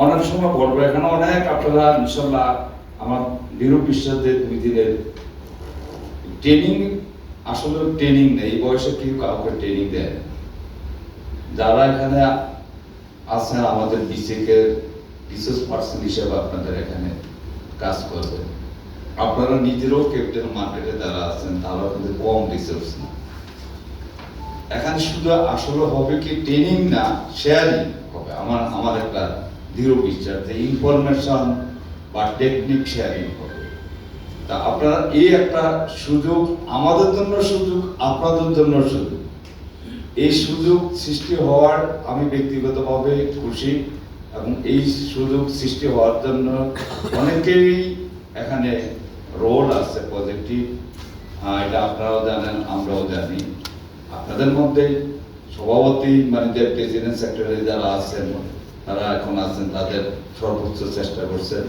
অনেক সময় বলবো, এখানে অনেক আপনারা ইনশাল্লাহ আমার দৃঢ় বিশ্বাস যে 2 দিনের ট্রেনিং, আসলে ট্রেনিং নেই, এই বয়সে কেউ কাউকে ট্রেনিং দেয় না। যারা এখানে আছেন আমাদের বিসিকের রিসোর্স পার্সন হিসেবে আপনাদের এখানে কাজ করবেন, আপনারা নিজেরও ক্যাপিটাল মার্কেটে যারা আছেন তারা কিন্তু কম রিসোর্স না। এখানে শুধু আসলে হবে কি ট্রেনিং না, শেয়ারিং হবে। আমার একটা দৃঢ় বিশ্বাস যে ইনফরমেশন বা টেকনিক শেয়ারিং হবে। তা আপনারা এই একটা সুযোগ, আমাদের জন্য সুযোগ, আপনাদের জন্য সুযোগ। এই সুযোগ সৃষ্টি হওয়ার আমি ব্যক্তিগতভাবে খুশি, এবং এই সুযোগ সৃষ্টি হওয়ার জন্য অনেকেরই এখানে রোল আছে পজিটিভ। এটা আপনারাও জানেন, আমরাও জানি। আপনাদের মধ্যে সভাপতি মানে যে প্রেসিডেন্ট সেক্রেটারি যারা আছেন তারা এখন আছেন, তাদের সর্বোচ্চ চেষ্টা করছেন।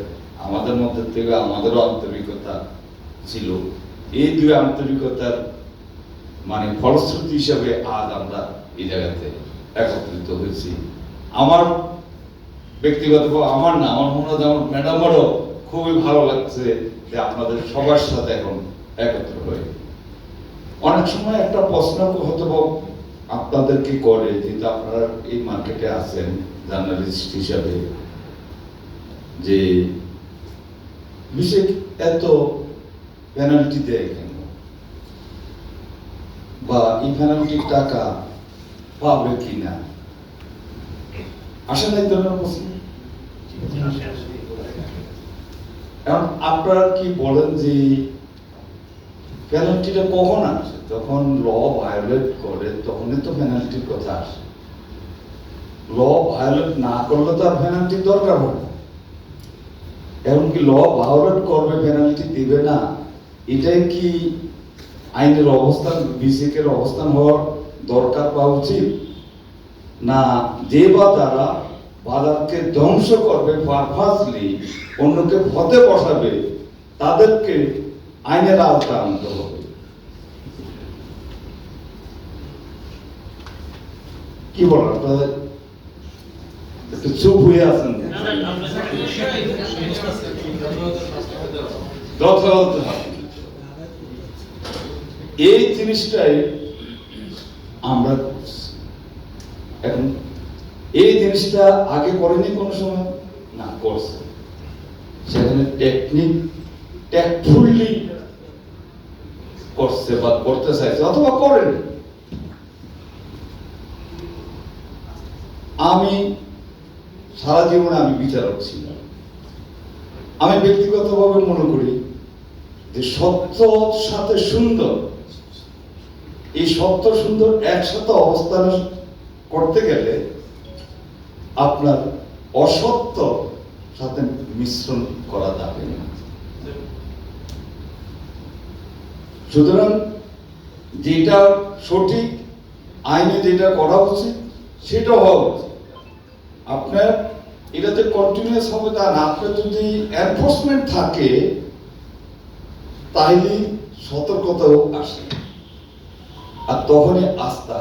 আমাদের মধ্যে থেকে আমাদেরও আন্তরিকতা ছিল। এই দুই আন্তরিকতার মানে ফলশ্রুতি হিসাবে আজ আমরা এই জায়গাতে একত্রিত হয়েছি। আমার ব্যক্তিগত আমার মনে হয় আমার ম্যাডামেরও খুবই ভালো লাগছে যে আপনাদের সবার সাথে এখন একত্র হয়ে। অনেক সময় একটা প্রশ্ন হয়তো আপনাদেরকে করে, যেহেতু আপনারা এই মার্কেটে আছেন জার্নালিস্ট হিসাবে, যে বিশেষ এত পেনাল্টি দেয় কেন, বা এই পেনাল্টির টাকা পাবে কিনা, আসলে এই ধরনের প্রশ্ন। এখন আপনারা কি বলেন যে পেনাল্টিটা কখন আসে? যখন ল ভায়োলেট করে তখনই তো পেনাল্টির কথা আসে। ল ভায়োলেট না করলে তো আর পেনাল্টির দরকার হবে। এমনকি ল ভায়োলেট করবে, পেনাল্টি দিবে না, এটাই কি আইনের অবস্থান, বিসিকের অবস্থান হওয়ার দরকার বা উচিত? না যে বা তারা বাজারকে ধ্বংস করবে, পারপাসলি অন্যকে পথে বসাবে, তাদেরকে আইনের আওতা আনতে হবে? কি বলেন আপনাদের? একটু চুপ হয়ে আছেন। এই জিনিসটাই আমরা এখন, এই জিনিসটা আগে করেনি কোনো সময়, না করছে। সেখানে টেকনিক ট্যাক্টফুলি করছে বা করতে চাইছে, অথবা করেনি। আমি সারা জীবনে আমি বিচারক ছিলাম। আমি ব্যক্তিগতভাবে মনে করি যে সত্যর সাথে সুন্দর, এই সত্য সুন্দর একসাথে অবস্থান করতে গেলে আপনার অসত্য সাথে মিশ্রণ করা যাবে না। সুতরাং যেটা সঠিক, আইনে যেটা করা উচিত সেটা হওয়া উচিত। আপনার এটাতে কন্টিনিউয়াস হবে তা না। আপনার যদি এনফোর্সমেন্ট থাকে তাহলে সতর্কতাও আসে, আর তখনই আস্থা।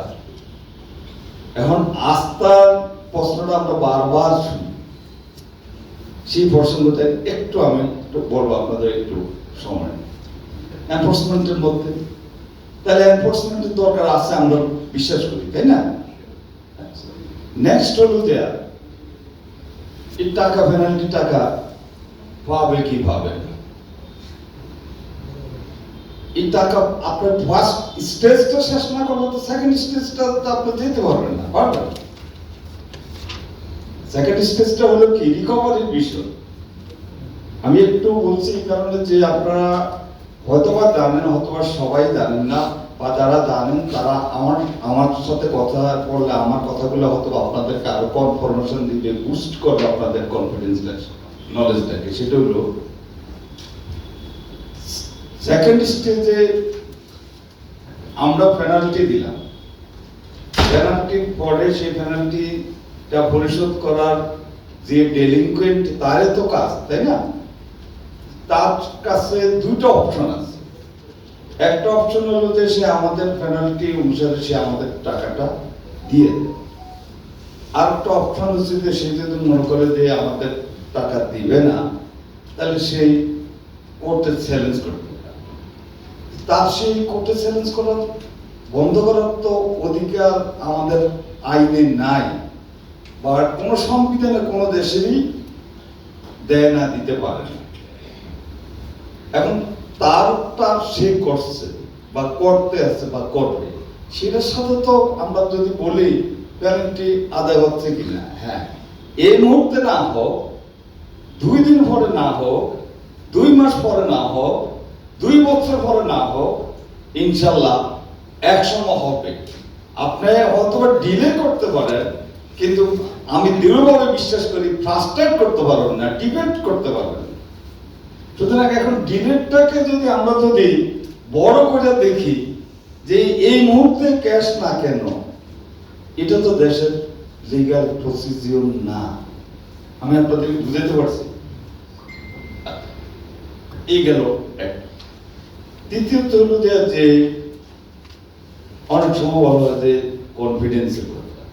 এখন আস্থার প্রশ্নটা আমরা বারবার শুনি, সেই প্রসঙ্গটা একটু আমি বলবো আপনাদের একটু সময়। এনফোর্সমেন্টের মধ্যে তাহলে এনফোর্সমেন্টের দরকার আছে, আমরা বিশ্বাস করি, তাই না? নেক্সট হলো যে এই টাকা, পেনাল্টি টাকা পাবে কি পাবে না, এই টাকা আপনার ফার্স্ট স্টেজটা শেষ না করলে তো সেকেন্ড স্টেজটা তো আপনি যেতে পারবেন না, পারবেন? সেকেন্ড স্টেজটা হলো কি রিকভারির বিষয়। আমি একটু বলছি এই কারণে যে আপনারা হয়তোবা জানেন, হয়তোবা সবাই জানেন না, বা যারা জানেন তারা আমার সাথে কথা বললে আমার কথাগুলো হয়তো আপনাদেরকে আরো কনফার্মেশন দিবে, বুস্ট করবে আপনাদের কনফিডেন্সটা, নলেজটাকে। সেটা হলো সেকেন্ড স্টেজে আমরা পেনাল্টি দিলাম, পেনাল্টির পরে সেই পেনাল্টিটা পরিশোধ করার যে ডেলিনকুয়েন্ট তারই তো কাজ, তাই না? তার কাছে দুটো অপশন আছে। একটা অপশন হলো যে সে আমাদের পেনাল্টি অনুসারে সে আমাদের টাকাটা দিয়ে দেয়, আর একটা অপশন হচ্ছে যে সে যদি মনে করে যে আমাদের টাকা দিবে না, তাহলে সেই কোর্টে চ্যালেঞ্জ করতে পারে। তার সেই কোর্টে চ্যালেঞ্জ করার বন্ধ করার তো অধিকার আমাদের আইনে নাই, বা কোনো সংবিধানে কোনো দেশেরই দেয় না, দিতে পারে না। এখন তারটা সে করছে বা করতে আছে বা করবে, সেটার সাথে তো আমরা যদি বলি গ্যারান্টি আদায় হচ্ছে কিনা, হ্যাঁ এই মুহূর্তে না হোক, 2 দিন পরে না হোক, 2 মাস পরে না হোক, 2 বছর পরে না হোক, ইনশাল্লাহ একসময় হবে। আপনি হয়তো ডিলে করতে পারেন, কিন্তু আমি দৃঢ়ভাবে বিশ্বাস করি ফ্রাস্ট্রেট করতে পারবেন না, ডিবেট করতে পারবেন। সুতরাং এখন ডিলেটটাকে যদি আমরা যদি বড় করে দেখি যে এই মুহূর্তে ক্যাশ না কেন, এটা তো দেশের লিগ্যাল প্রসিডিউর না। আমি আপনাদের বুঝাতে পারছি? এই গেল এক। দ্বিতীয়ত হলো যে অনেক সময় বলা হয় যে কনফিডেন্সের কথা।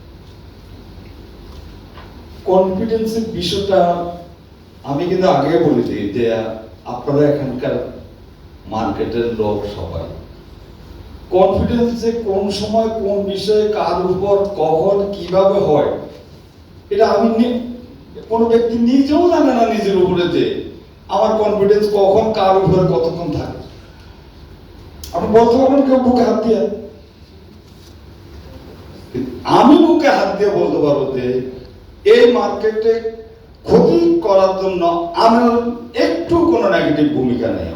কনফিডেন্সের বিষয়টা আমি কিন্তু আগে বলে দিই যে আপনারা এখানকার মার্কেটের লোক সবাই কনফিডেন্স যে কোন সময় কোন বিষয়ে কার উপর কখন কিভাবে হয়, এটা আমি কোন ব্যক্তি নিজেও জানে না নিজের উপরে যে আমার কনফিডেন্স কখন কার উপরে কতক্ষণ থাকে। আপনি বলতে পারবেন কেউ বুকে হাত দিয়ে, আমি বুকে হাত দিয়ে বলতে পারবো যে এই মার্কেটে ক্ষতি করার জন্য আমার একটু কোনো নেগেটিভ ভূমিকা নেই।